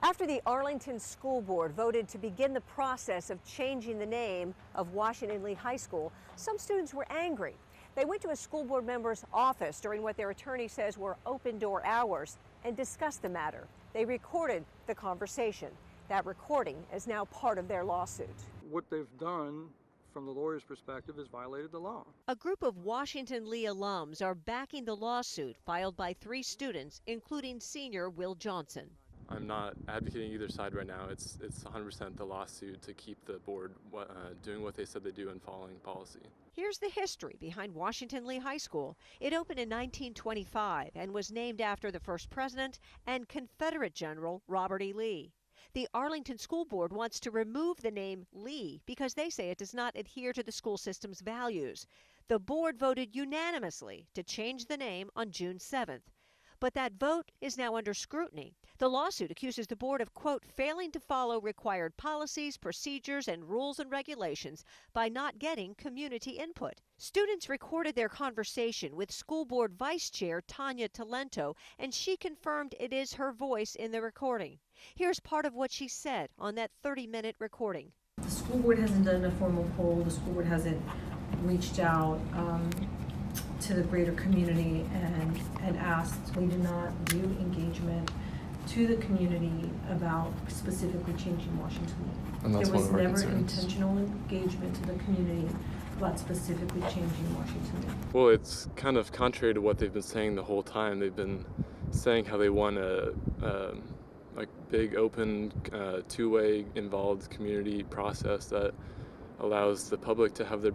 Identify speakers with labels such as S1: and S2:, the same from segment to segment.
S1: After the Arlington School Board voted to begin the process of changing the name of Washington Lee High School, some students were angry. They went to a school board member's office during what their attorney says were open-door hours and discussed the matter. They recorded the conversation. That recording is now part of their lawsuit.
S2: What they've done from the lawyer's perspective has violated the law.
S1: A group of Washington Lee alums are backing the lawsuit filed by 3 students, including senior Will Johnson.
S3: I'm not advocating either side right now. It's 100% the lawsuit to keep the board doing what they said they do and following policy.
S1: Here's the history behind Washington Lee High School. It opened in 1925 and was named after the first president and Confederate General Robert E. Lee. The Arlington School Board wants to remove the name Lee because they say it does not adhere to the school system's values. The board voted unanimously to change the name on June 7th. But that vote is now under scrutiny. The lawsuit accuses the board of, quote, failing to follow required policies, procedures, and rules and regulations by not getting community input. Students recorded their conversation with school board vice chair Tanya Talento, and she confirmed it is her voice in the recording. Here's part of what she said on that 30-minute recording.
S4: The school board hasn't done a formal poll. The school board hasn't reached out to the greater community and asked. We did not do engagement to the community about specifically changing Washington Lee.
S3: And that's
S4: there was
S3: one of our
S4: never
S3: concerns.
S4: intentional engagement to the community about specifically changing Washington Lee.
S3: Well, it's kind of contrary to what they've been saying the whole time. They've been saying how they want a like big, open, two-way involved community process that allows the public to have their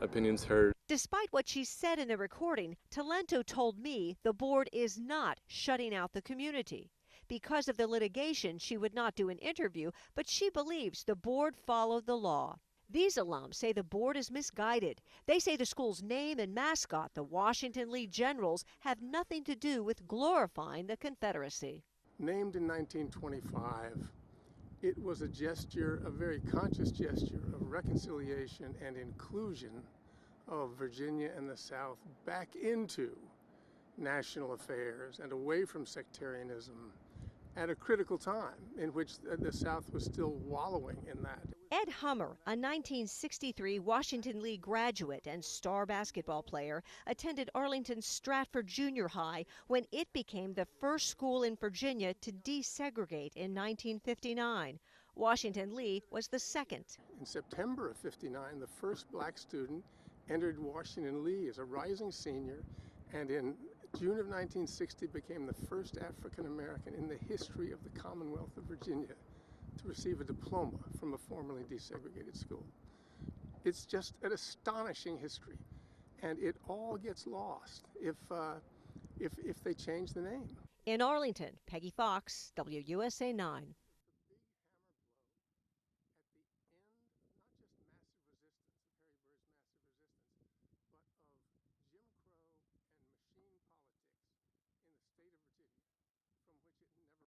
S3: opinions heard.
S1: Despite what she said in the recording, Talento told me the board is not shutting out the community. Because of the litigation, she would not do an interview, but she believes the board followed the law. These alums say the board is misguided. They say the school's name and mascot, the Washington Lee Generals, have nothing to do with glorifying the Confederacy.
S5: Named in 1925, it was a gesture, a very conscious gesture of reconciliation and inclusion of Virginia and the South back into national affairs and away from sectarianism at a critical time in which the South was still wallowing in that.
S1: Ed Hummer, a 1963 Washington Lee graduate and star basketball player, attended Arlington's Stratford Junior High when it became the first school in Virginia to desegregate in 1959. Washington Lee was the second.
S5: In September of '59, the first black student entered Washington Lee as a rising senior, and in June of 1960 became the first African American in the history of the Commonwealth of Virginia to receive a diploma from a formerly desegregated school. It's just an astonishing history, and it all gets lost if they change the name.
S1: In Arlington, Peggy Fox, WUSA 9.